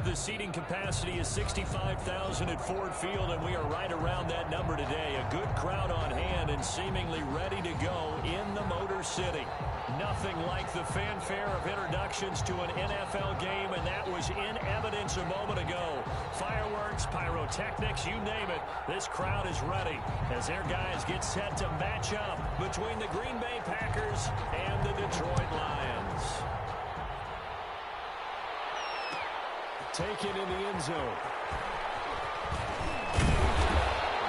The seating capacity is 65,000 at Ford Field, and we are right around that number today. A good crowd on hand and seemingly ready to go in the Motor City. Nothing like the fanfare of introductions to an NFL game, and that was in evidence a moment ago. Fireworks, pyrotechnics, you name it. This crowd is ready as their guys get set to match up between the Green Bay Packers and the Detroit Lions. Taken in the end zone.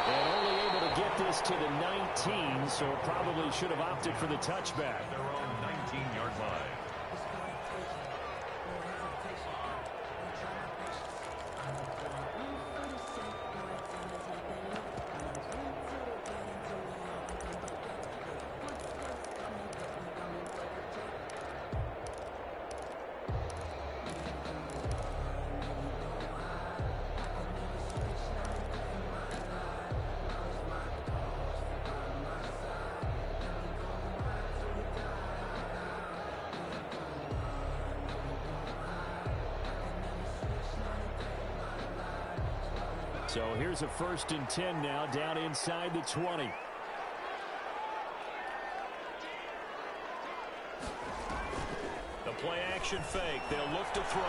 And only able to get this to the 19, so probably should have opted for the touchback. Their own 19-yard line. So here's a 1st and 10 now, down inside the 20. The play action fake. They'll look to throw.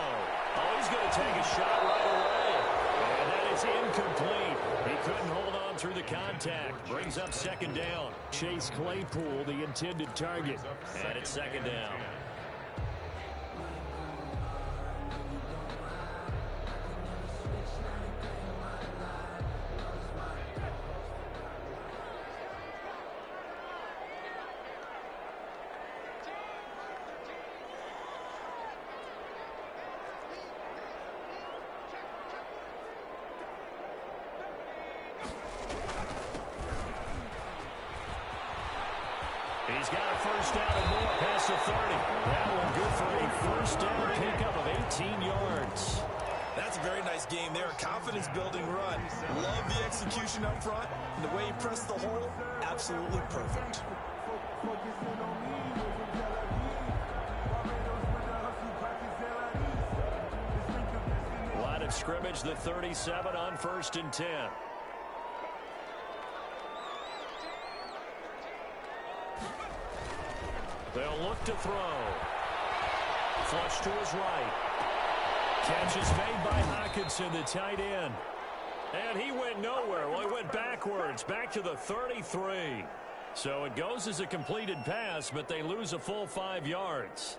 Oh, he's going to take a shot right away. And that is incomplete. He couldn't hold on through the contact. Brings up 2nd down. Chase Claypool, the intended target. And it's 2nd down. He's got a 1st down and more past the 30. That one good for a 1st down pickup of 18 yards. That's a very nice game there. A confidence-building run. Love the execution up front. And the way he pressed the hole, absolutely perfect. Line of scrimmage, the 37 on 1st and 10. They'll look to throw. Flush to his right. Catch is made by Hockenson, the tight end. And he went nowhere. Well, he went backwards, back to the 33. So it goes as a completed pass, but they lose a full 5 yards.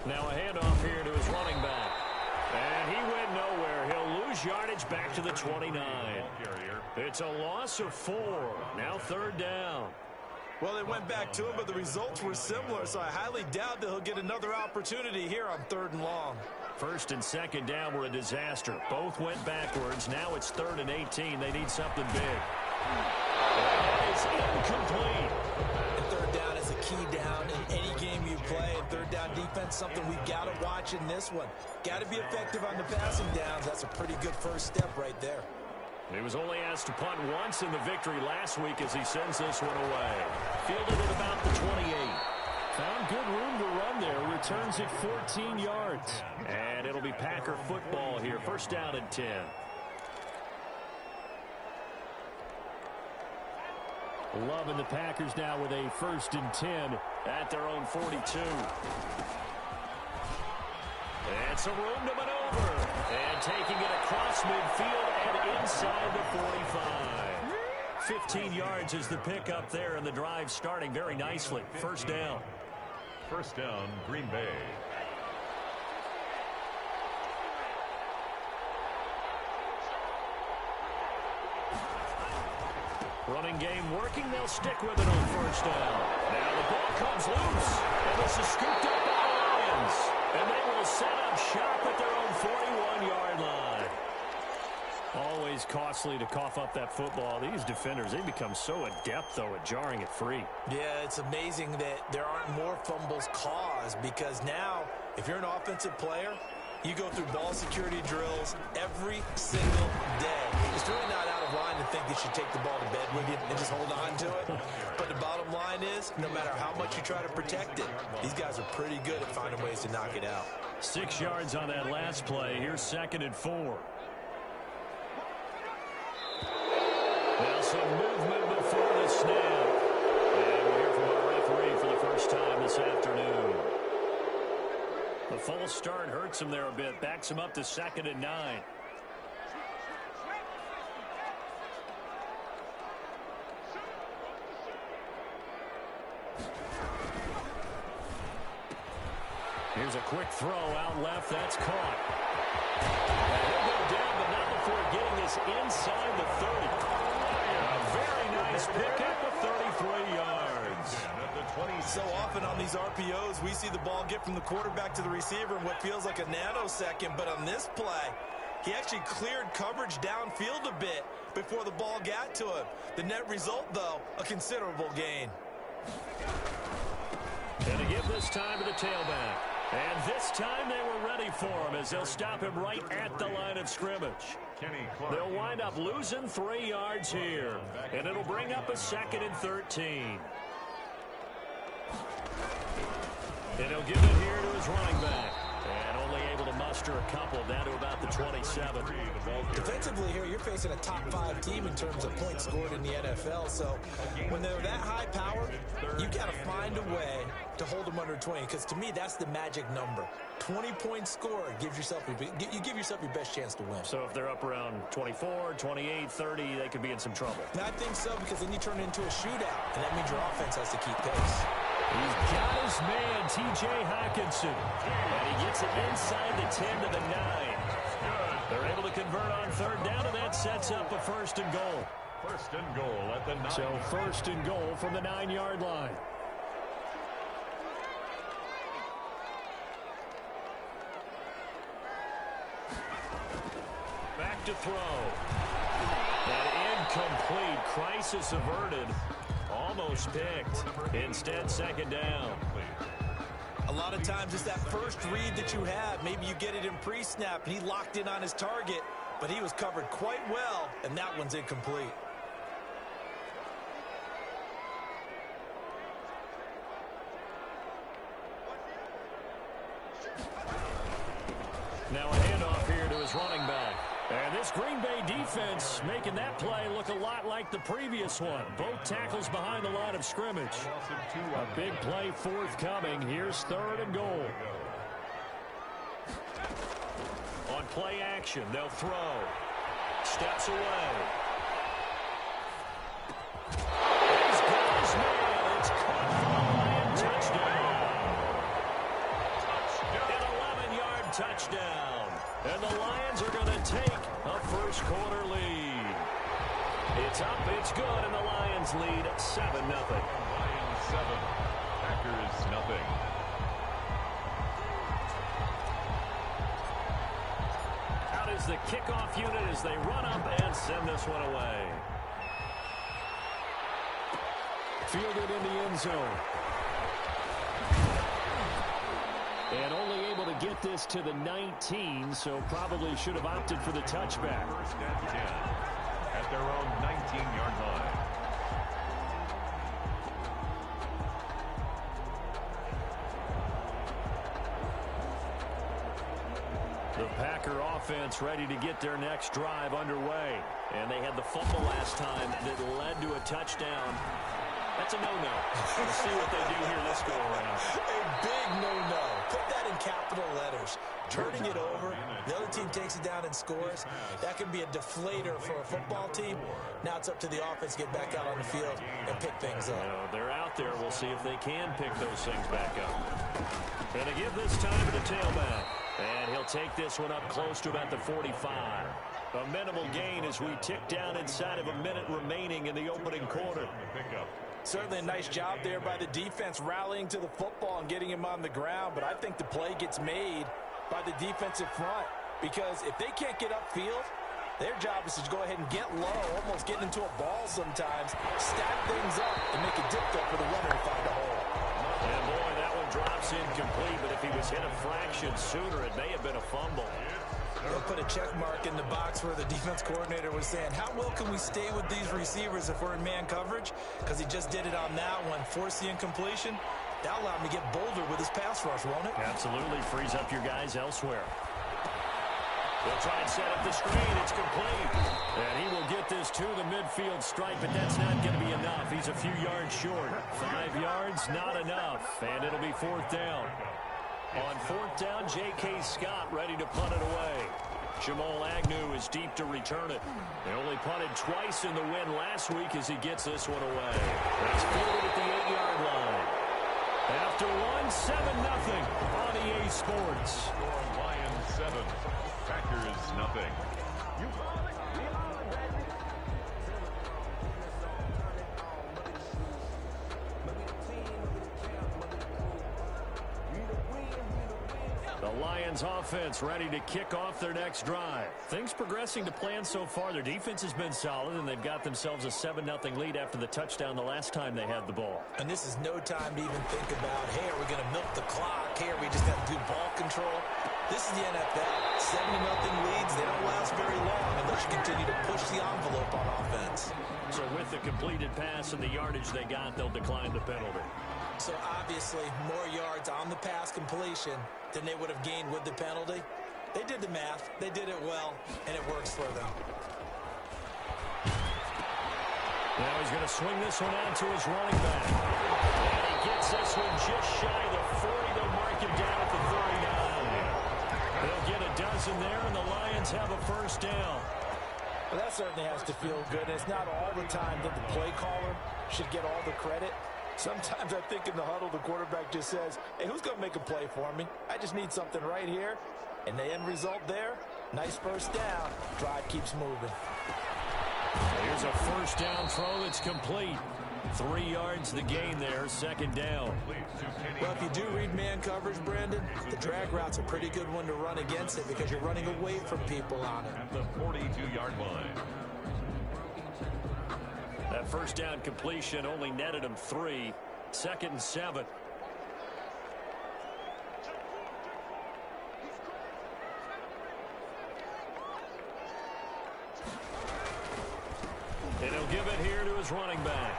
Now a handoff here to his running back. And he went nowhere. He'll lose yardage back to the 29. It's a loss of 4. Now 3rd down. Well, they went back to him, but the results were similar, so I highly doubt that he'll get another opportunity here on 3rd and long. 1st and 2nd down were a disaster. Both went backwards. Now it's 3rd and 18. They need something big. That is incomplete. And 3rd down is a key down in any game you play. And 3rd down defense, something we've got to watch in this one. Got to be effective on the passing downs. That's a pretty good first step right there. He was only asked to punt once in the victory last week as he sends this one away. Fielded at about the 28. Found good room to run there. Returns it 14 yards. And it'll be Packer football here. 1st down and 10. Loving the Packers now with a 1st and 10 at their own 42. And some room to maneuver. And taking it across midfield and inside the 45. 15 yards is the pickup there, and the drive starting very nicely. 1st down. 1st down, Green Bay. Running game working. They'll stick with it on 1st down. Now the ball comes loose. And this is scooped up by the Lions. And they will set up shop at their own 41-yard line. Always costly to cough up that football. These defenders, they become so adept, though, at jarring it free. Yeah, it's amazing that there aren't more fumbles caused, because now, if you're an offensive player, you go through ball security drills every single day. It's really not out of line to think you should take the ball to bed with you and just hold on to it. But the bottom line is, no matter how much you try to protect it, these guys are pretty good at finding ways to knock it out. 6 yards on that last play. Here's 2nd and 4. Now some movement before the snap. And we'll hear from our referee for the first time this afternoon. The false start hurts him there a bit. Backs him up to 2nd and 9. Here's a quick throw out left. That's caught. And he'll go down, but not before getting this inside the 30. A very nice pickup of 33 yards. So often on these RPOs, we see the ball get from the quarterback to the receiver in what feels like a nanosecond. But on this play, he actually cleared coverage downfield a bit before the ball got to him. The net result, though, a considerable gain. Going to give this time to the tailback. And this time they were ready for him as they'll stop him right at the line of scrimmage. They'll wind up losing 3 yards here. And it'll bring up a 2nd and 13. And he'll give it here to his running back. And only able to muster a couple down to about the 27. Defensively here, you're facing a top 5 team in terms of points scored in the NFL. So when they're that high powered, you got to find a way to hold them under 20. Because to me, that's the magic number. 20 points scored gives yourself you give yourself your best chance to win. So if they're up around 24, 28, 30, they could be in some trouble. And I think so, because then you turn it into a shootout, and that means your offense has to keep pace. He's got his man, T.J. Hawkinson. And he gets it inside the 10 to the 9. They're able to convert on 3rd down, and that sets up a 1st and goal. 1st and goal at the 9. So 1st and goal from the 9-yard line. Back to throw. And incomplete. Crisis averted. Almost picked. Instead, 2nd down. A lot of times it's that first read that you have. Maybe you get it in pre-snap, and he locked in on his target, but he was covered quite well, and that one's incomplete. Now a handoff here to his running back. And this Green Bay defense making that play look a lot like the previous one. Both tackles behind the line of scrimmage. A big play forthcoming. Here's 3rd and goal. On play action, they'll throw. Steps away. He's got his man. It's caught for a Lion touchdown. An 11-yard touchdown. And the Lions are going to take a first-quarter lead. It's up, it's good, and the Lions lead 7-0. Lions 7, Packers nothing. Out is the kickoff unit as they run up and send this one away. Fielded in the end zone. And only able to get this to the 19, so probably should have opted for the touchback. 1st and 10 at their own 19-yard line. The Packer offense ready to get their next drive underway. And they had the fumble last time that led to a touchdown. That's a no-no. We'll see what they do here this go-around. A big no-no. Put that in capital letters. Turning it over, the other team takes it down and scores. That can be a deflator for a football team. Now it's up to the offense to get back out on the field and pick things up. They're out there. We'll see if they can pick those things back up. Going to give this time to the tailback. And he'll take this one up close to about the 45. A minimal gain as we tick down inside of a minute remaining in the opening quarter. Certainly a nice job there by the defense rallying to the football and getting him on the ground, but I think the play gets made by the defensive front, because if they can't get upfield, Their job is to go ahead and get low, almost getting into a ball sometimes, stack things up, and make it difficult for the runner to find a hole. And boy, that one drops incomplete, but if he was hit a fraction sooner, it may have been a fumble. They'll put a check mark in the box where the defense coordinator was saying, how well can we stay with these receivers if we're in man coverage? Because he just did it on that one, forced the incompletion. That'll allow him to get bolder with his pass rush, won't it? Absolutely, frees up your guys elsewhere. They'll try and set up the screen. It's complete. And he will get this to the midfield stripe, but that's not going to be enough. He's a few yards short. 5 yards, not enough. And it'll be 4th down. On 4th down, J.K. Scott ready to punt it away. Jamal Agnew is deep to return it. They only punted twice in the win last week as he gets this one away. That's fielded at the 8-yard line. After 7-0 on EA Sports. Lions 7, Packers nothing. The Lions offense ready to kick off their next drive. Things progressing to plan so far. Their defense has been solid, and they've got themselves a 7-0 lead after the touchdown the last time they had the ball. And this is no time to even think about, hey, are we going to milk the clock? Hey, are we just going to do ball control? This is the NFL. 7-0 leads, they don't last very long unless you continue to push the envelope on offense. So with the completed pass and the yardage they got, they'll decline the penalty. So obviously, more yards on the pass completion than they would have gained with the penalty. They did the math. They did it well, and it works for them. Now he's going to swing this one out to his running back. And he gets this one just shy of the 40. They'll mark him down at the 39. They'll get a dozen there, and the Lions have a 1st down. Well, that certainly has to feel good. And it's not all the time that the play caller should get all the credit. Sometimes I think in the huddle, the quarterback just says, hey, who's going to make a play for me? I just need something right here. And the end result there, nice 1st down. Drive keeps moving. Here's a 1st down throw that's complete. 3 yards the gain there, 2nd down. Well, if you do read man coverage, Brandon, the drag route's a pretty good one to run against it because you're running away from people on it. At the 42-yard line. That 1st down completion only netted him 3. 2nd and 7. And he'll give it here to his running back.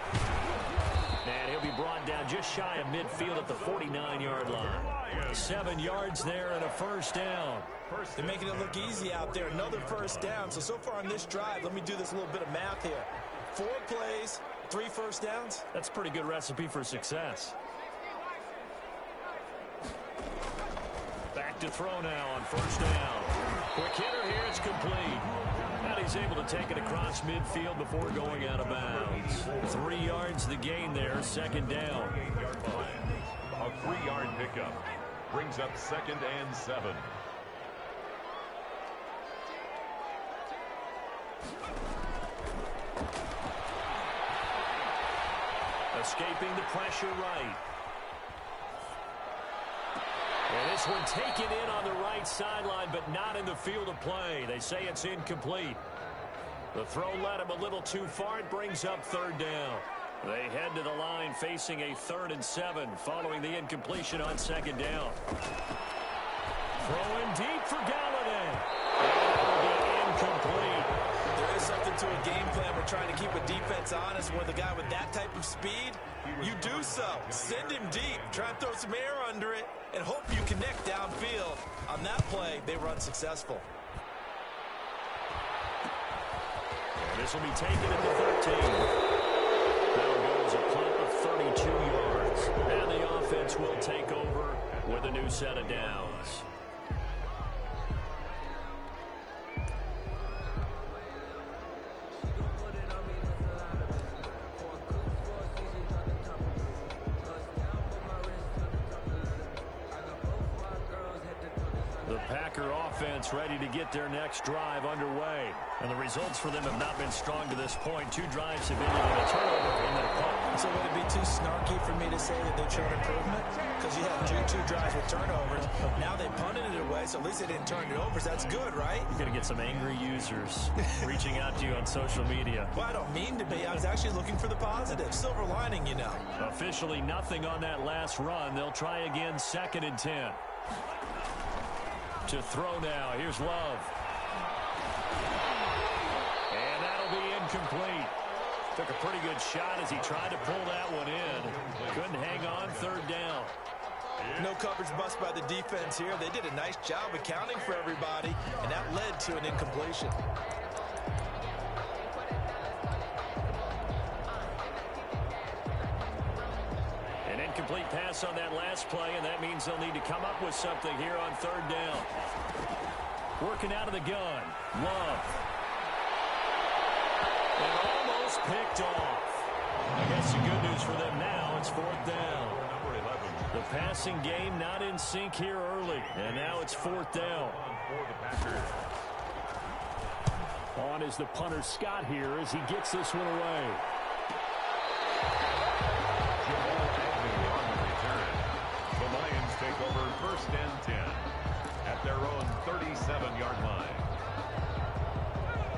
And he'll be brought down just shy of midfield at the 49-yard line. 7 yards there and a 1st down. They're making it look easy out there. Another 1st down. So far on this drive, let me do this little bit of math here. 4 plays, 3 1st downs. That's a pretty good recipe for success. Back to throw now on 1st down. Quick hitter here, it's complete. And he's able to take it across midfield before going out of bounds. 3 yards the gain there, 2nd down. A 3-yard pickup brings up 2nd and 7. Escaping the pressure right. And this one taken in on the right sideline, but not in the field of play. They say it's incomplete. The throw led him a little too far. It brings up 3rd down. They head to the line facing a 3rd and 7 following the incompletion on 2nd down. Throwing deep for Galladay. And it'll be incomplete. There is something to a game plan. We're trying to keep a defense honest. With a guy with that type of speed, you do so. Send him deep. Try and throw some air under it and hope you connect downfield. On that play, they run successful. And this will be taken at the 13. Now goes a punt of 32 yards. And the offense will take over with a new set of downs. Packer offense ready to get their next drive underway. And the results for them have not been strong to this point. 2 drives have ended in a turnover and then a punt. So would it be too snarky for me to say that they've shown improvement? Because because you had two drives with turnovers. Now they punted it away, so at least they didn't turn it over. So that's good, right? You're going to get some angry users reaching out to you on social media. Well, I don't mean to be. I was actually looking for the positive. Silver lining, you know. Officially nothing on that last run. They'll try again, 2nd and 10. To throw now. Here's Love. And that'll be incomplete. Took a pretty good shot as he tried to pull that one in. Couldn't hang on, 3rd down. No coverage bust by the defense here. They did a nice job accounting for everybody, and that led to an incompletion. An incomplete pass on that last play, and that means they'll need to come up with something here on 3rd down. Working out of the gun. Love. And almost picked off. I guess the good news for them now, it's 4th down. The passing game not in sync here early, and now it's 4th down. On is the punter Scott here as he gets this one away. The Lions take over 1st and 10 at their own 37-yard line.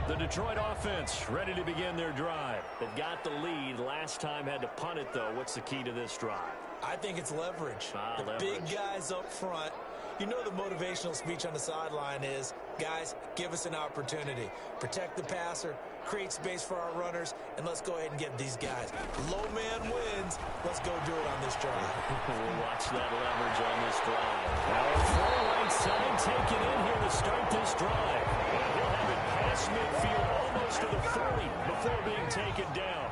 The Detroit offense ready to begin their drive. They've got the lead. Last time had to punt it, though. What's the key to this drive? I think it's leverage. Leverage. Big guys up front. You know the motivational speech on the sideline is, guys, give us an opportunity. Protect the passer, create space for our runners, and let's go ahead and get these guys. Low man wins. Let's go do it on this drive. We'll watch that leverage on this drive. Now a full right side taken in here to start this drive. And he'll have it past midfield almost to the 40 before being taken down.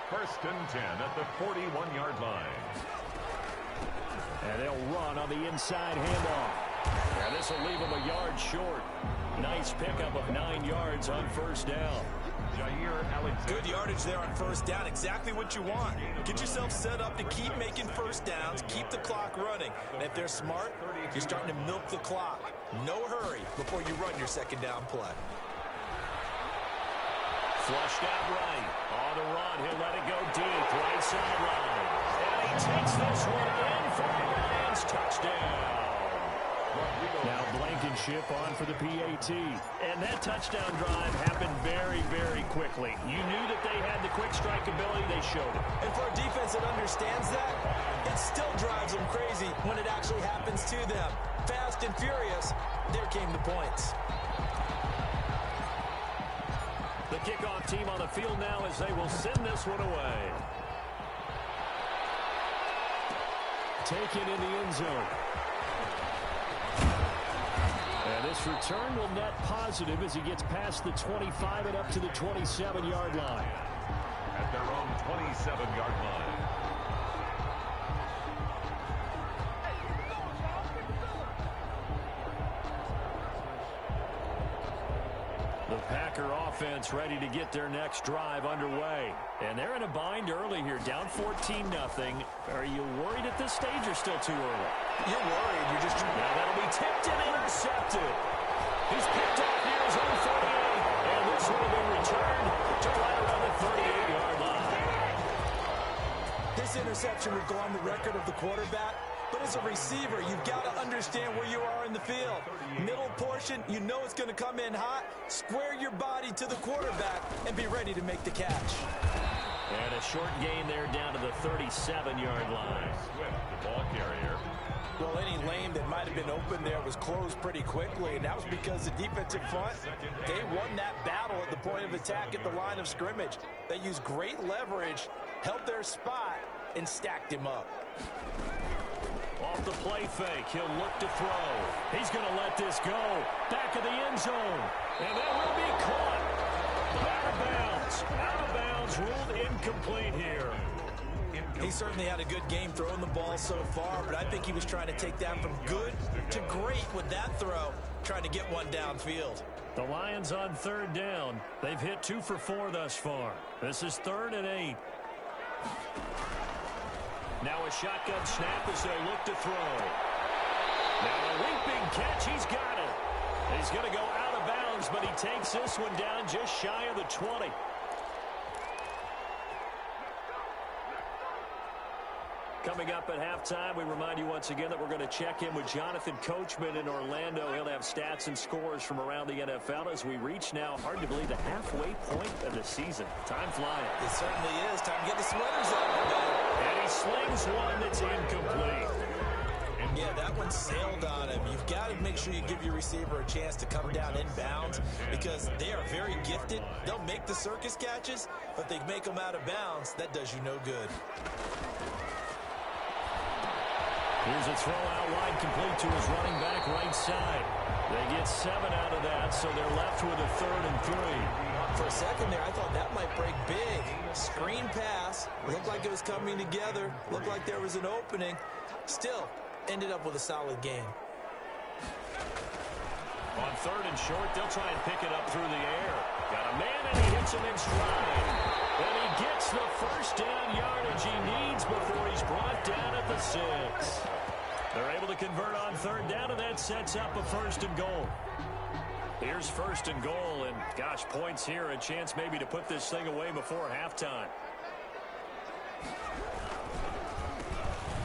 1st and 10 at the 41-yard line. And they'll run on the inside handoff. And this will leave them a yard short. Nice pickup of 9 yards on 1st down. Good yardage there on 1st down. Exactly what you want. Get yourself set up to keep making 1st downs, keep the clock running. And if they're smart, you're starting to milk the clock. No hurry before you run your 2nd down play. Flushed out right. On the run, he'll let it go deep. Right sideline. And he takes this one in for the Lions. Touchdown. Now Blankenship on for the PAT. And that touchdown drive happened very, very quickly. You knew that they had the quick strike ability. They showed it. And for a defense that understands that, it still drives them crazy when it actually happens to them. Fast and furious, there came the points. The kickoff team on the field now as they will send this one away. Taken in the end zone. And this return will net positive as he gets past the 25 and up to the 27-yard line. At their own 27-yard line. The Packer offense ready to get their next drive underway. And they're in a bind early here, down 14-0. Are you worried at this stage or still too early? You're worried. You're just... Now that'll be tipped and intercepted. He's picked off near his own 48. And this will be returned to right around the 38-yard line. This interception would go on the record of the quarterback. But as a receiver, you've got to understand where you are in the field. Middle portion, you know it's going to come in hot. Square your body to the quarterback and be ready to make the catch. And a short gain there down to the 37-yard line. Swift, the ball carrier. Well, any lane that might have been open there was closed pretty quickly, and that was because the defensive front, they won that battle at the point of attack at the line of scrimmage. They used great leverage, held their spot, and stacked him up. Off the play fake, he'll look to throw. He's going to let this go. Back of the end zone. And that will be caught. Out of bounds. Out of bounds, ruled incomplete here. He certainly had a good game throwing the ball so far, but I think he was trying to take that from good to great with that throw, trying to get one downfield. The Lions on 3rd down. They've hit 2 for 4 thus far. This is 3rd and 8. Now a shotgun snap as they look to throw. Now a leaping catch. He's got it. He's going to go out of bounds, but he takes this one down just shy of the 20. Coming up at halftime, we remind you once again that we're going to check in with Jonathan Coachman in Orlando. He'll have stats and scores from around the NFL as we reach now, hard to believe, the halfway point of the season. Time flying. It certainly is. Time to get the sweaters out, man. And he slings one that's incomplete. Yeah, that one sailed on him. You've got to make sure you give your receiver a chance to come down inbounds because they are very gifted. They'll make the circus catches, but they make them out of bounds. That does you no good. Here's a throw out wide, complete to his running back right side. They get 7 out of that, so they're left with a 3rd and 3. For a second there, I thought that might break big. Screen pass. Looked like it was coming together. Looked like there was an opening. Still, ended up with a solid game. On 3rd and short, they'll try and pick it up through the air. Got a man, and he hits him in stride. And he gets the first down yardage he needs before he's brought down at the 6. They're able to convert on 3rd down, and that sets up a 1st and goal. Here's 1st and goal, and gosh, points here, a chance maybe to put this thing away before halftime.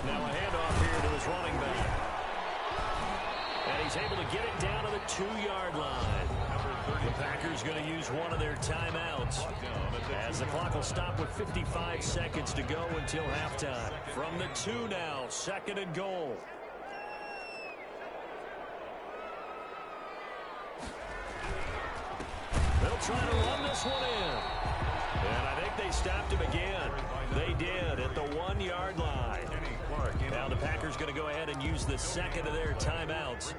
Now a handoff here to his running back. And he's able to get it down to the 2-yard line. The Packers going to use one of their timeouts as the clock will stop with 55 seconds to go until halftime. From the 2 now, 2nd and goal. They'll try to run this one in. And I think they stopped him again. They did at the 1-yard line. Now the Packers going to go ahead and use the 2nd of their timeouts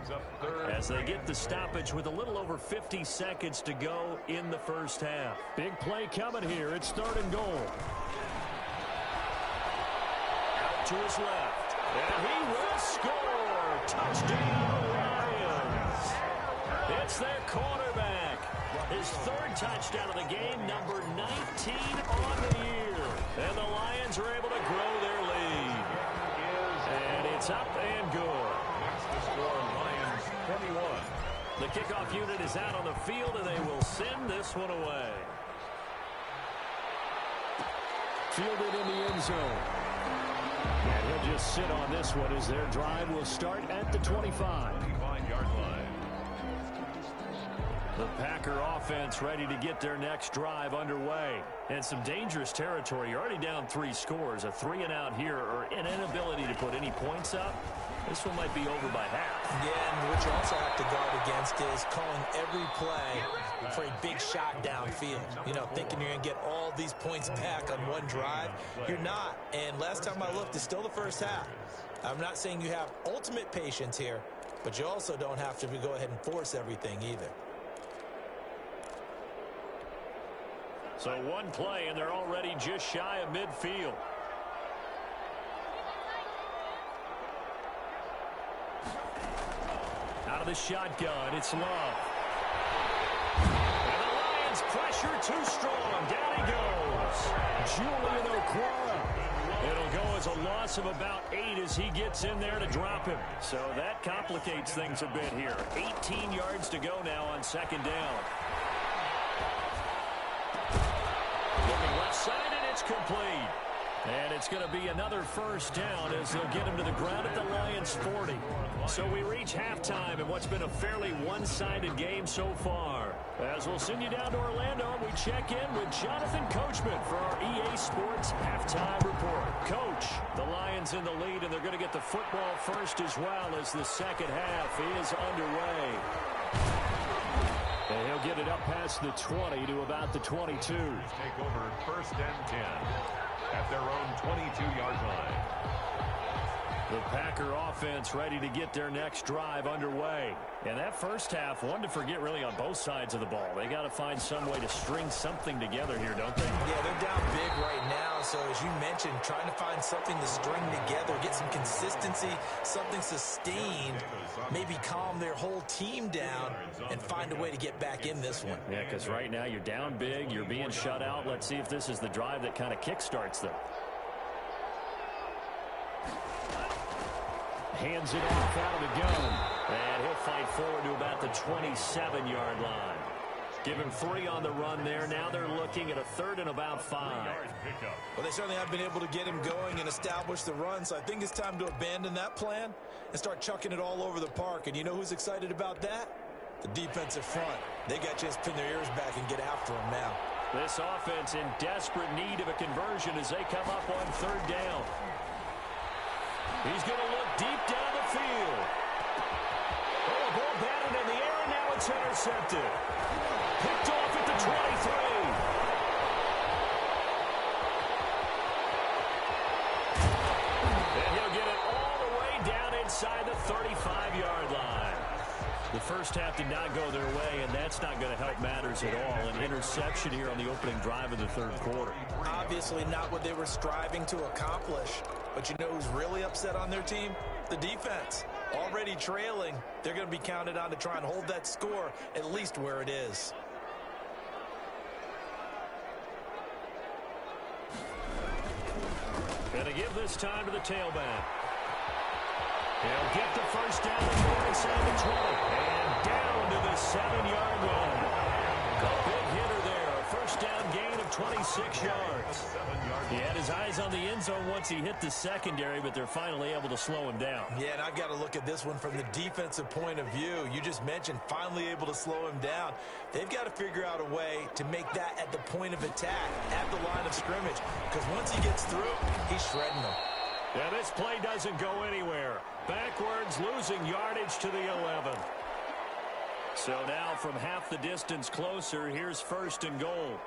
as they get the stoppage with a little over 50 seconds to go in the first half. Big play coming here. It's 3rd and goal. Out to his left. And he will score. Touchdown, Lions. It's their quarterback. His 3rd touchdown of the game, number 19 on the year. And the Lions are able to grow their lead. And it's up and good. The score, Lions 21. The kickoff unit is out on the field, and they will send this one away. Fielded in the end zone. And he'll just sit on this one as their drive will start at the 25. 25-yard line. The Packer offense ready to get their next drive underway. And some dangerous territory. You're already down 3 scores. A 3-and-out here or an inability to put any points up. This one might be over by half. Yeah, and what you also have to guard against is calling every play for a big shot downfield. You know, thinking you're going to get all these points back on one drive. You're not. And last time I looked, it's still the first half. I'm not saying you have ultimate patience here, but you also don't have to go ahead and force everything either. So one play, and they're already just shy of midfield. Out of the shotgun, it's Love. And the Lions pressure too strong. Down he goes. Julian Okwara. It'll go as a loss of about 8 as he gets in there to drop him. So that complicates things a bit here. 18 yards to go now on 2nd down. Looking left side, and it's complete. And it's going to be another 1st down as they'll get him to the ground at the Lions' 40. So we reach halftime in what's been a fairly one-sided game so far. As we'll send you down to Orlando, we check in with Jonathan Coachman for our EA Sports Halftime Report. Coach, the Lions in the lead, and they're going to get the football first as well as the 2nd half is underway. And he'll get it up past the 20 to about the 22. Take over 1st and 10 at their own 22-yard line. The Packer offense ready to get their next drive underway. And that first half, one to forget really on both sides of the ball. They got to find some way to string something together here, don't they? Yeah, they're down big right now. So as you mentioned, trying to find something to string together, get some consistency, something sustained, maybe calm their whole team down and find a way to get back in this one. Yeah, because right now you're down big, you're being shut out. Let's see if this is the drive that kind of kickstarts them. Hands it off out of the gun. And he'll fight forward to about the 27-yard line. Give him 3 on the run there. Now they're looking at a 3rd and about 5. Well, they certainly have been able to get him going and establish the run, so I think it's time to abandon that plan and start chucking it all over the park. And you know who's excited about that? The defensive front. They got a chance to pin their ears back and get after him now. This offense in desperate need of a conversion as they come up on 3rd down. He's going to look deep down the field. Oh, a ball batted in the air, and now it's intercepted. Picked off at the 23. And he'll get it all the way down inside the 35-yard line. The first half did not go their way, and that's not going to help matters at all. An interception here on the opening drive of the 3rd quarter. Obviously not what they were striving to accomplish. But you know who's really upset on their team? The defense. Already trailing, they're going to be counted on to try and hold that score at least where it is. Going to give this time to the tailback. He'll get the first down and more inside the 20. And down to the 7-yard line. A big hitter there. A first down gain of 26 yards. He had his eyes on the end zone once he hit the secondary, but they're finally able to slow him down. Yeah, and I've got to look at this one from the defensive point of view. You just mentioned finally able to slow him down. They've got to figure out a way to make that at the point of attack, at the line of scrimmage, because once he gets through, he's shredding them. Yeah, this play doesn't go anywhere. Backwards, losing yardage to the 11. So now from half the distance closer, here's 1st and goal.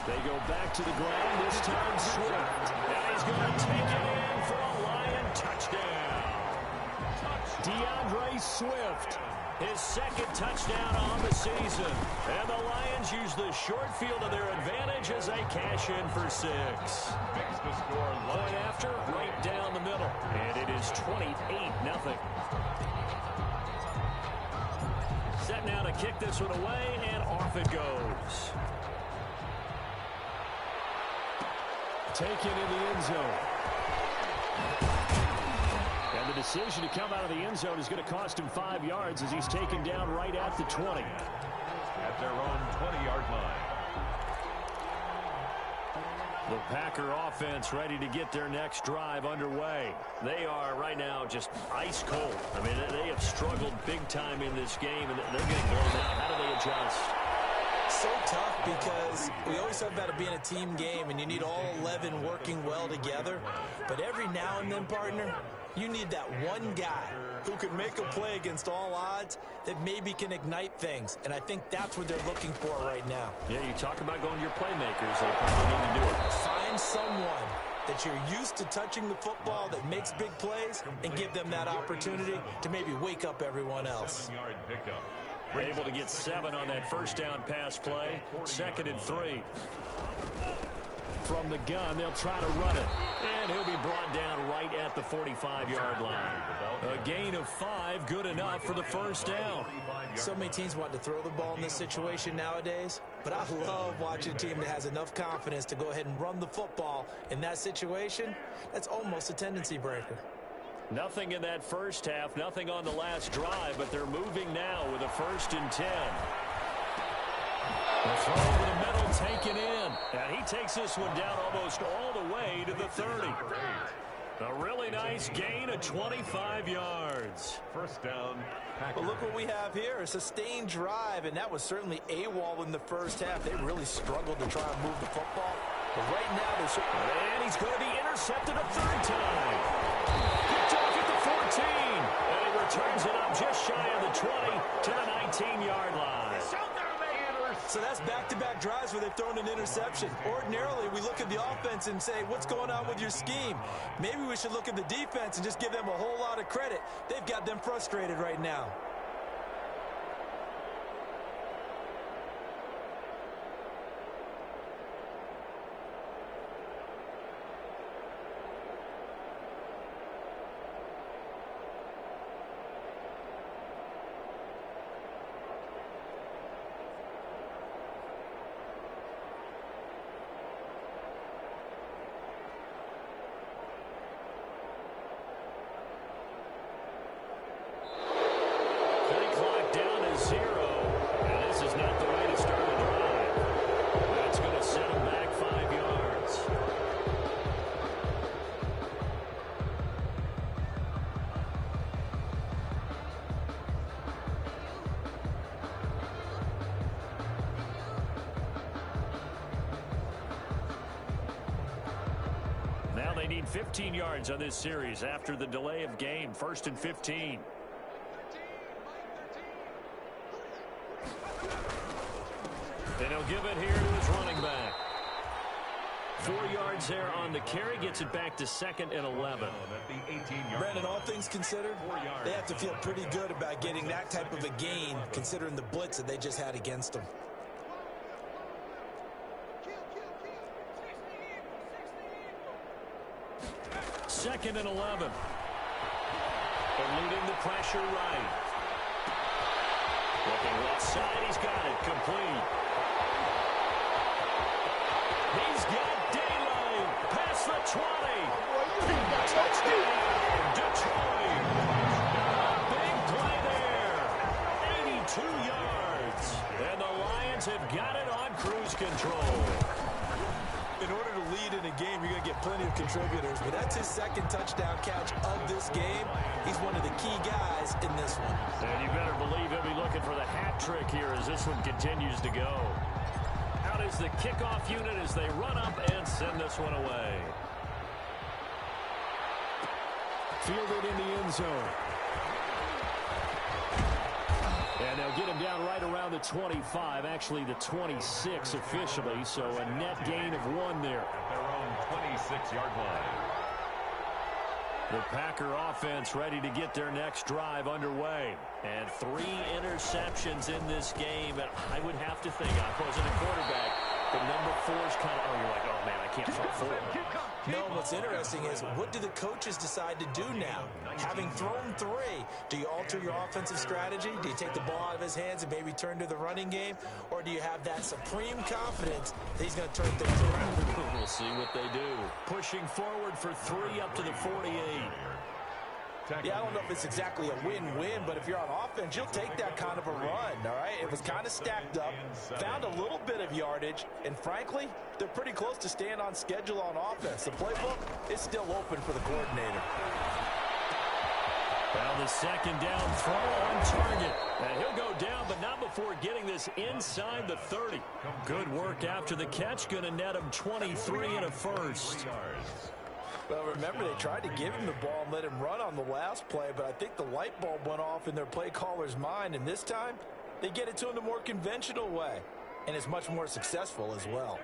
They go back to the ground, this time Swift. And he's going to take it in for a Lion touchdown. DeAndre Swift, his 2nd touchdown on the season. And the Lions use the short field to their advantage as they cash in for 6. Point after, right down the middle. And it is 28-0. Set now to kick this one away, and off it goes. Taken in the end zone. And the decision to come out of the end zone is going to cost him 5 yards as he's taken down right at the 20. At their own 20-yard line. The Packer offense ready to get their next drive underway. They are right now just ice cold. I mean, they have struggled big time in this game, and they're getting blown out. How do they adjust? So tough because we always talk about it being a team game and you need all 11 working well together. But every now and then, partner, you need that one guy who can make a play against all odds that maybe can ignite things. And I think that's what they're looking for right now. Yeah, you talk about going to your playmakers. They probably need to do it. Find someone that you're used to touching the football that makes big plays and give them that opportunity to maybe wake up everyone else. 7-yard pickup. Able to get 7 on that first down pass play. 2nd and 3. From the gun, they'll try to run it. And he'll be brought down right at the 45-yard line. A gain of 5, good enough for the first down. So many teams want to throw the ball in this situation nowadays, but I love watching a team that has enough confidence to go ahead and run the football. In that situation, that's almost a tendency breaker. Nothing in that first half, nothing on the last drive, but they're moving now with a 1st and 10. The throw over the middle taken in. And he takes this one down almost all the way to the 30. A really nice gain of 25 yards. First down. Well, look what we have here, a sustained drive, and that was certainly AWOL in the first half. They really struggled to try and move the football. But right now, and he's going to be intercepted a 3rd time. Picked off at the 14. And he returns it up just shy of the 20 to the 19-yard line. So that's back-to-back drives where they've thrown an interception. Ordinarily, we look at the offense and say, what's going on with your scheme? Maybe we should look at the defense and just give them a whole lot of credit. They've got them frustrated right now. They need 15 yards on this series after the delay of game. 1st and 15. And he'll give it here to his running back. 4 yards there on the carry. Gets it back to 2nd and 11. Brandon, all things considered, they have to feel pretty good about getting that type of a gain, considering the blitz that they just had against them. 2nd and 11. Eluding the pressure right. Looking left side. He's got it. Complete. He's got daylight. Past the 20. Touchdown, Detroit. Big play there. 82 yards. And the Lions have got it on cruise control. In order to lead in a game, you're going to get plenty of contributors, but that's his 2nd touchdown catch of this game. He's one of the key guys in this one. And you better believe he'll be looking for the hat trick here as this one continues to go. Out is the kickoff unit as they run up and send this one away. Fielded in the end zone. And they'll get him down right around the 25, actually the 26 officially, so a net gain of 1 there. At their own 26-yard line. The Packer offense ready to get their next drive underway. And 3 interceptions in this game. And I would have to think, I wasn't a quarterback, the number 4 is kind of, you're like, oh, man, I can't throw 4. No, what's interesting is, what do the coaches decide to do now? Having thrown 3, do you alter your offensive strategy? Do you take the ball out of his hands and maybe turn to the running game? Or do you have that supreme confidence that he's going to turn things around? We'll see what they do. Pushing forward for 3 up to the 48. Yeah, I don't know if it's exactly a win-win, but if you're on offense, you'll take that kind of a run, all right? It was kind of stacked up, found a little bit of yardage, and frankly, they're pretty close to staying on schedule on offense. The playbook is still open for the coordinator. Well, the 2nd down throw on target. And he'll go down, but not before getting this inside the 30. Good work after the catch. Going to net him 23 and a first. Well, remember, they tried to give him the ball and let him run on the last play, but I think the light bulb went off in their play caller's mind, and this time they get it to him the more conventional way, and it's much more successful as well.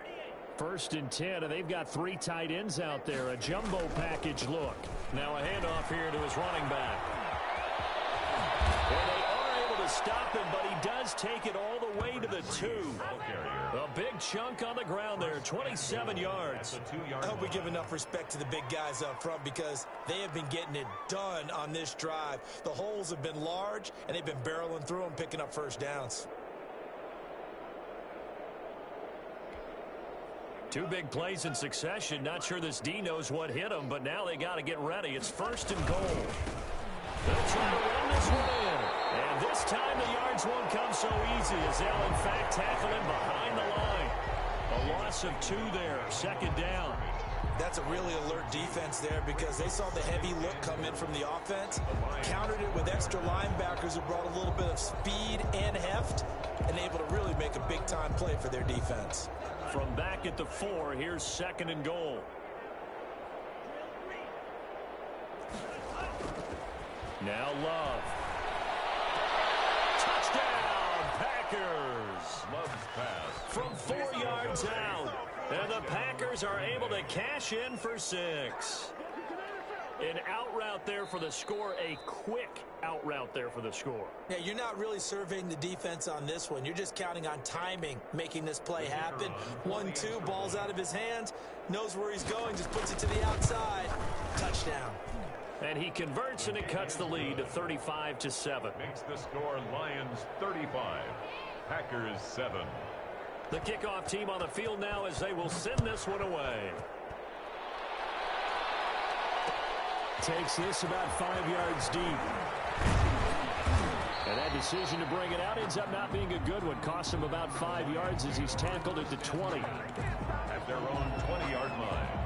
1st and 10, and they've got 3 tight ends out there. A jumbo package look. Now a handoff here to his running back. And they are able to stop him, but he does take it all the way to the 2. A big chunk on the ground there, 27 yards. I hope we give enough respect to the big guys up front because they have been getting it done on this drive. The holes have been large, and they've been barreling through them, picking up first downs. 2 big plays in succession. Not sure this D knows what hit him, but now they got to get ready. It's 1st and goal. They'll try to run this one in. And this time the yards won't come so easy as they'll, in fact, tackle him behind the line. A loss of 2 there. 2nd down. That's a really alert defense there because they saw the heavy look come in from the offense, countered it with extra linebackers who brought a little bit of speed and heft, and able to really make a big-time play for their defense. From back at the 4, here's 2nd and goal. Now Love. Touchdown, Packers. Love's pass. From 4 yards out. And the Packers are able to cash in for 6. An out route there for the score, a quick out route there for the score. Yeah, you're not really surveying the defense on this one. You're just counting on timing, making this play happen. 1-2, ball's out of his hands, knows where he's going, just puts it to the outside. Touchdown. And he converts, and it cuts the lead to 35-7. Makes the score Lions 35, Packers 7. The kickoff team on the field now as they will send this one away. Takes this about 5 yards deep. And that decision to bring it out ends up not being a good one. Costs him about 5 yards as he's tackled at the 20. At their own 20-yard line.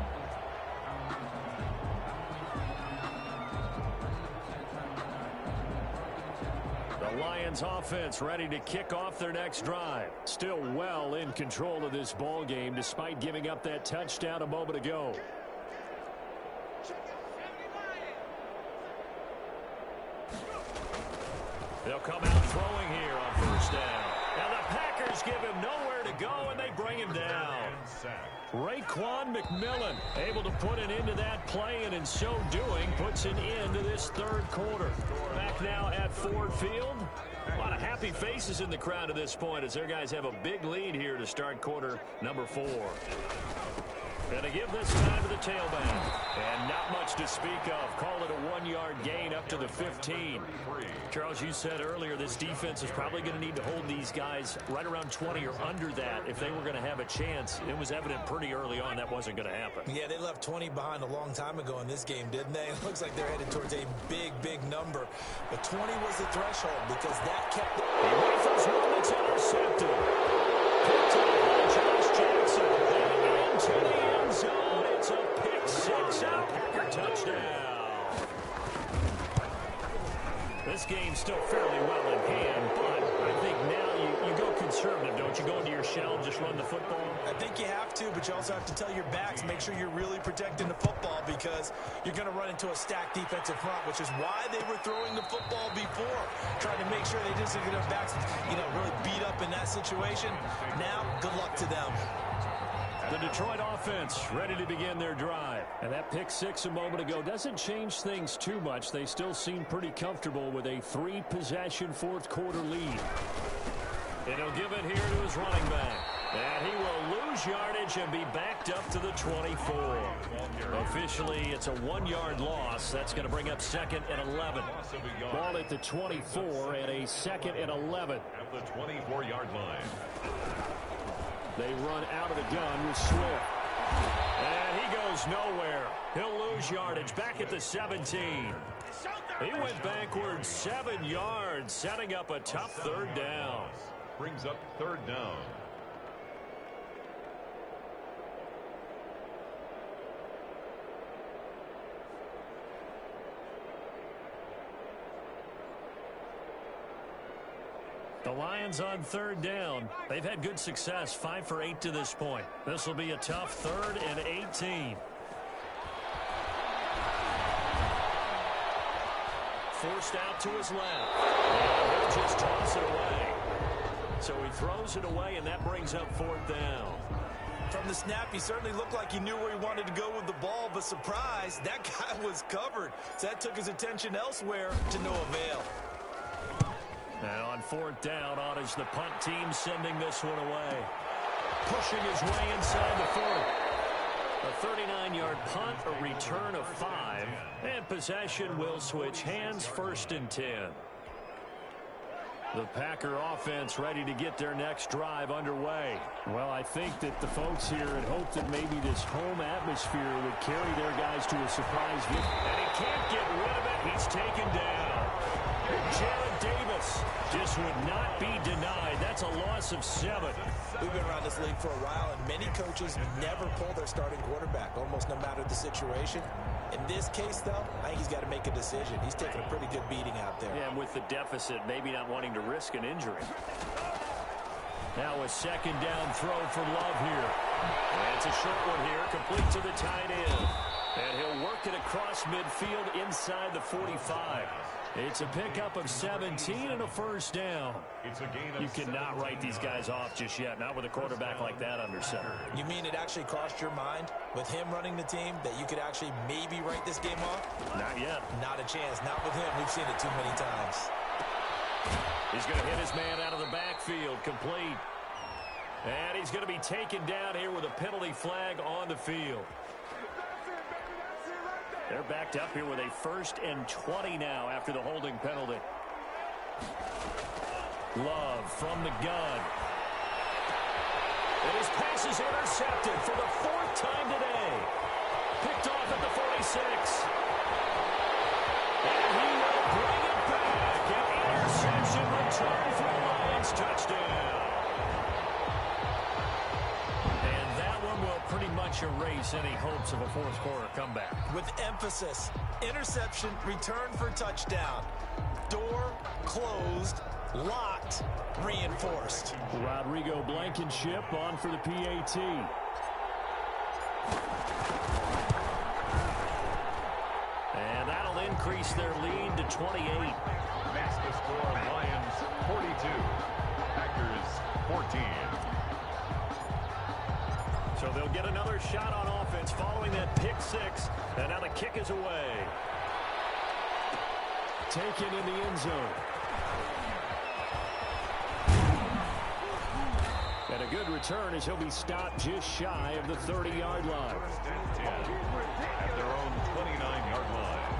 The Lions offense ready to kick off their next drive. Still well in control of this ball game despite giving up that touchdown a moment ago. They'll come out throwing here on first down. And the Packers give him nowhere to go, and they bring him down. Raekwon McMillan able to put an end to that play, and in so doing, puts an end to this third quarter. Back now at Ford Field. A lot of happy faces in the crowd at this point as their guys have a big lead here to start quarter number 4. Going to give this time to the tailback. And not much to speak of. Call it a 1-yard gain up to the 15. Charles, you said earlier this defense is probably going to need to hold these guys right around 20 or under that if they were going to have a chance. It was evident pretty early on that wasn't going to happen. Yeah, they left 20 behind a long time ago in this game, didn't they? It looks like they're headed towards a big, big number. But 20 was the threshold because that kept... He rifles one that's intercepted. Picked up by Josh Jackson. And into the end zone. It's a pick 6 and a Packer touchdown. This game's still fairly well in hand, but I think now you go conservative, don't you? Go into your shell and just run the football? I think you have to, but you also have to tell your backs, make sure you're really protecting the football because you're going to run into a stacked defensive front, which is why they were throwing the football before, trying to make sure they didn't get their backs, really beat up in that situation. Now, good luck to them. The Detroit offense ready to begin their drive. And that pick 6 a moment ago doesn't change things too much. They still seem pretty comfortable with a 3-possession fourth quarter lead. And he'll give it here to his running back. And he will lose yardage and be backed up to the 24. Officially, it's a 1-yard loss. That's going to bring up 2nd and 11. Ball at the 24 and a 2nd and 11. At the 24-yard line. They run out of the gun with Swift. And he goes nowhere. He'll lose yardage back at the 17. He went backwards 7 yards, setting up a tough third down. Brings up third down. The Lions on third down. They've had good success, 5 for 8 to this point. This will be a tough 3rd and 18. Forced out to his left. And he'll just toss it away. So he throws it away, and that brings up 4th down. From the snap, he certainly looked like he knew where he wanted to go with the ball, but surprise, that guy was covered. So that took his attention elsewhere to no avail. And on 4th down, on is the punt team sending this one away. Pushing his way inside the 40. A 39-yard punt, a return of 5. And possession will switch hands, 1st and 10. The Packer offense ready to get their next drive underway. Well, I think that the folks here had hoped that maybe this home atmosphere would carry their guys to a surprise victory. And he can't get rid of it. He's taken down. Jared Davis just would not be denied. That's a loss of 7. We've been around this league for a while, and many coaches never pull their starting quarterback, almost no matter the situation. In this case, though, I think he's got to make a decision. He's taking a pretty good beating out there. Yeah, and with the deficit, maybe not wanting to risk an injury. Now a 2nd down throw for Love here. And it's a short one here, complete to the tight end. And he'll work it across midfield inside the 45. It's a pickup of 17 and a 1st down. You cannot write these guys off just yet, not with a quarterback like that under center. You mean it actually crossed your mind with him running the team that you could actually maybe write this game off? Not yet. Not a chance. Not with him. We've seen it too many times. He's going to hit his man out of the backfield, complete. And he's going to be taken down here with a penalty flag on the field. They're backed up here with a 1st and 20 now after the holding penalty. Love from the gun. And his pass is intercepted for the 4th time today. Picked off at the 46. And he will bring it back. An interception return for the Lions. Touchdown. Pretty much erase any hopes of a 4th quarter comeback. With emphasis, interception, return for touchdown. Door closed, locked, reinforced. Rodrigo Blankenship on for the PAT. And that'll increase increase their lead to 28. That's the score. Lions 42. Packers 14. So they'll get another shot on offense following that pick six. And now the kick is away. Taken in the end zone. And a good return as he'll be stopped just shy of the 30-yard line. First and 10 at their own 29-yard line.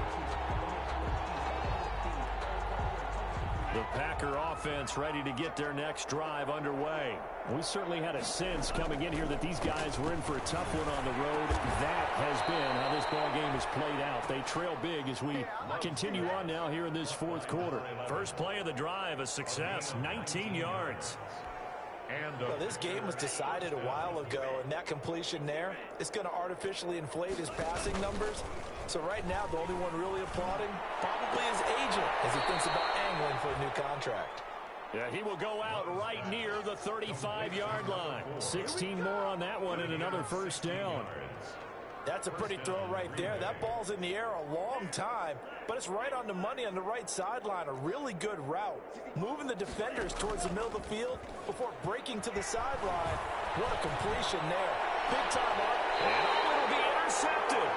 The Packer offense ready to get their next drive underway. We certainly had a sense coming in here that these guys were in for a tough one on the road. That has been how this ball game has played out. They trail big as we continue on now here in this fourth quarter. First play of the drive, a success, 19 yards. Well, this game was decided a while ago, and that completion there is going to artificially inflate his passing numbers. So right now, the only one really applauding probably his agent as he thinks about angling for a new contract. Yeah, he will go out right near the 35-yard line. 16 more on that one and another first down. That's a pretty throw right there. That ball's in the air a long time, but it's right on the money on the right sideline. A really good route. Moving the defenders towards the middle of the field before breaking to the sideline. What a completion there. Big time arc. And it'll be intercepted.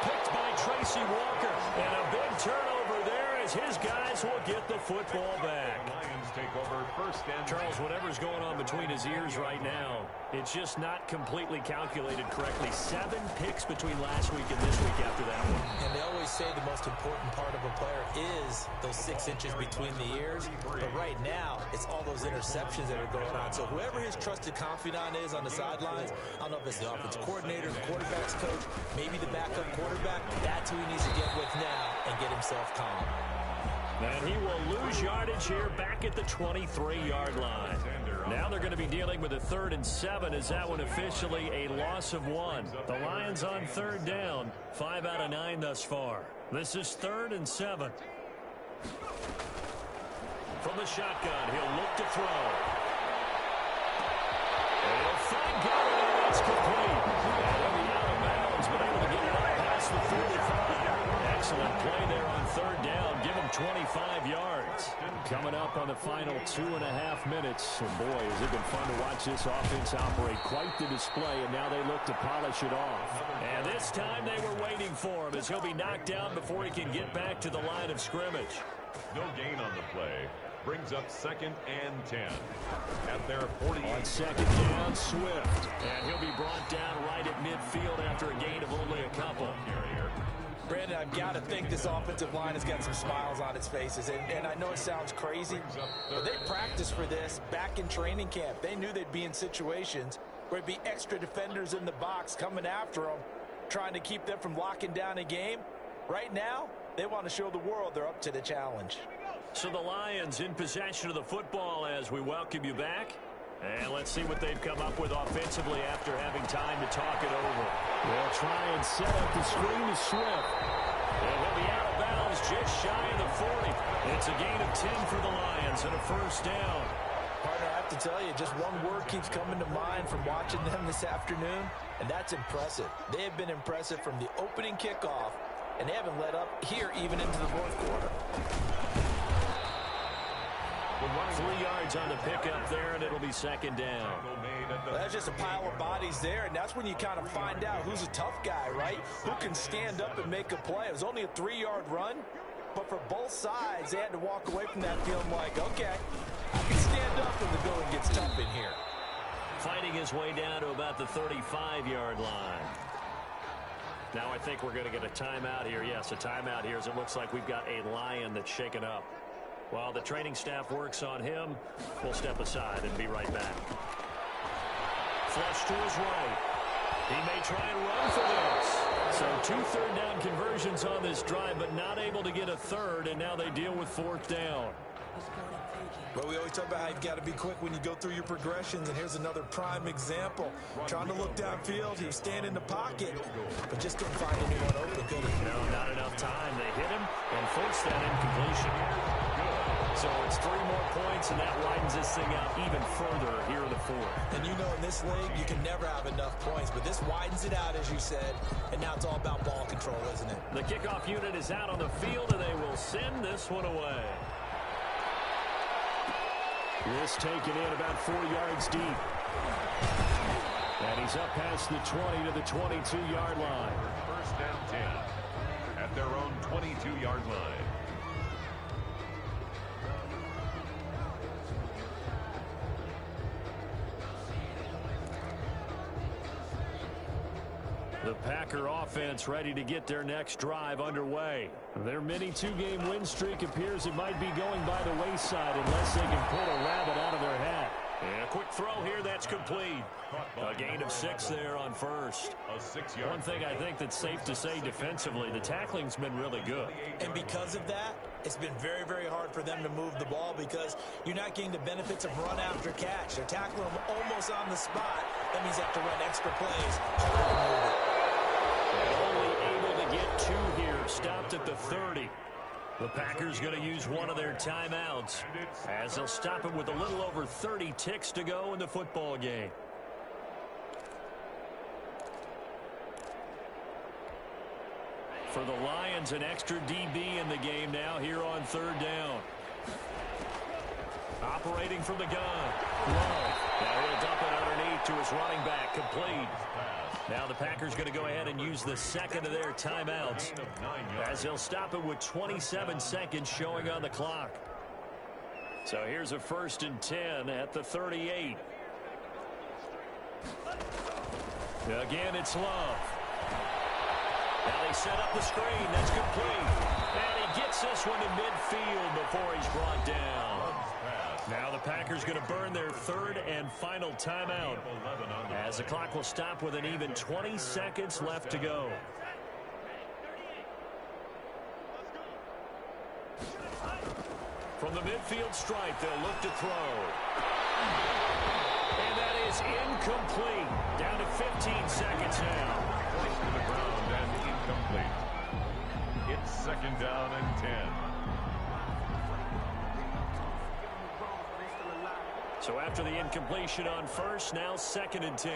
Picked by Tracy Walker. And a big turnover there as his guys will get the football back. Lions take over first and Charles, whatever's going on between his ears right now, it's just not completely calculated correctly. 7 picks between last week and this week after that one. And they always say the most important part of a player is those 6 inches between the ears. But right now, it's all those interceptions that are going on. So whoever his trusted confidant is on the sidelines, I don't know if it's the offense coordinator, the quarterback's coach, maybe the backup quarterback, that's who he needs to get with now and get himself calm. And he will lose yardage here back at the 23-yard line. Now they're going to be dealing with a 3rd and 7 as that one officially a loss of 1. The Lions on 3rd down, 5 out of 9 thus far. This is 3rd and 7. From the shotgun, he'll look to throw. And he'll find Goddard, and it's complete. And he'll be out of bounds, but able to get it up past the 35. Excellent play there on 3rd down. Give him 25 yards. Coming up on the final 2.5 minutes. And boy, has it been fun to watch this offense operate. Quite the display, and now they look to polish it off. And this time they were waiting for him as he'll be knocked down before he can get back to the line of scrimmage. no gain on the play. Brings up 2nd and 10 at their 40. On 2nd down, Swift. And he'll be brought down right at midfield after a gain of only a couple. Brandon, I've got to think this offensive line has got some smiles on its faces. And I know it sounds crazy, but they practiced for this back in training camp. They knew they'd be in situations where there'd be extra defenders in the box coming after them, trying to keep them from locking down a game. Right now, they want to show the world they're up to the challenge. So the Lions in possession of the football as we welcome you back. And let's see what they've come up with offensively after having time to talk it over. They'll try and set up the screen to Swift. And he'll be out of bounds just shy of the 40. It's a gain of 10 for the Lions and a first down. Partner, I have to tell you, just one word keeps coming to mind from watching them this afternoon, and that's impressive. They have been impressive from the opening kickoff, and they haven't let up here even into the fourth quarter. 3 yards on the pickup there, and it'll be 2nd down. Well, that's just a pile of bodies there, and that's when you kind of find out who's a tough guy, right? Who can stand up and make a play. It was only a 3-yard run, but for both sides, they had to walk away from that feeling like, okay, I can stand up when the going gets tough in here. Fighting his way down to about the 35-yard line. Now I think we're going to get a timeout here. Yes, a timeout here as it looks like we've got a Lion that's shaken up. While the training staff works on him, we'll step aside and be right back. Flush to his right. He may try and run for this. So 2 third-down conversions on this drive, but not able to get a third, and now they deal with 4th down. Well, we always talk about how you've got to be quick when you go through your progressions, and here's another prime example. Trying to look downfield, he was standing in the pocket, but just couldn't find anyone open, could he? No, not enough time. They hit him and forced that incompletion. So it's 3 more points, and that widens this thing out even further here in the fourth. And you know in this league, you can never have enough points, but this widens it out, as you said, and now it's all about ball control, isn't it? The kickoff unit is out on the field, and they will send this one away. This taken in about 4 yards deep. And he's up past the 20 to the 22-yard line. First down 10 at their own 22-yard line. The Packer offense ready to get their next drive underway. Their mini 2-game win streak appears it might be going by the wayside unless they can pull a rabbit out of their hat. And a quick throw here that's complete. A gain of 6 there on first. One thing I think that's safe to say defensively, the tackling's been really good. And because of that, it's been very, very hard for them to move the ball because you're not getting the benefits of run after catch. They're tackling them almost on the spot. That means they have to run extra plays harder to move it. Only able to get 2 here, stopped at the 30. The Packers going to use one of their timeouts as they'll stop it with a little over 30 ticks to go in the football game. For the Lions, an extra DB in the game now here on 3rd down. Operating from the gun. Love. Now he'll dump it underneath to his running back. Complete. Now the Packers going to go ahead and use the second of their timeouts as they'll stop it with 27 seconds showing on the clock. So here's a 1st and 10 at the 38. Again, it's Love. Now they set up the screen. That's complete. And he gets this one to midfield before he's brought down. Now the Packers going to burn their 3rd and final timeout as the clock will stop with an even 20 seconds left to go. From the midfield stripe, they'll look to throw. And that is incomplete. Down to 15 seconds now. Pushed to the ground and incomplete. It's 2nd down and 10. So after the incompletion on first, now 2nd and 10.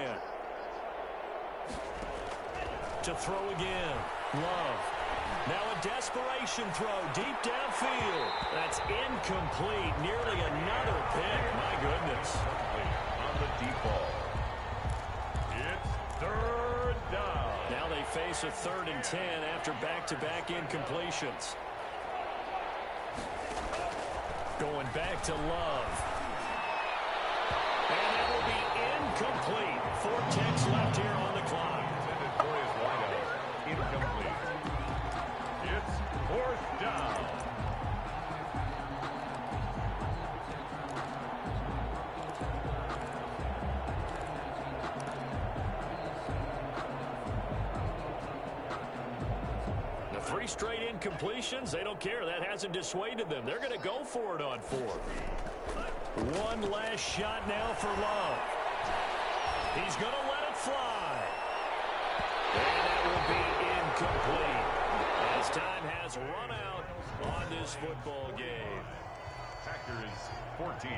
To throw again. Love. Now a desperation throw deep downfield. That's incomplete. Nearly another pick. My goodness. On the deep ball. It's 3rd down. Now they face a 3rd and 10 after back-to-back incompletions. Going back to Love. And that will be incomplete. 4 ticks left here on the clock. Intended for his wideout. Incomplete. It's 4th down. The 3 straight incompletions, they don't care. That hasn't dissuaded them. They're going to go for it on 4th. One last shot now for Love. He's going to let it fly. And that will be incomplete as time has run out on this football game. Packers 14,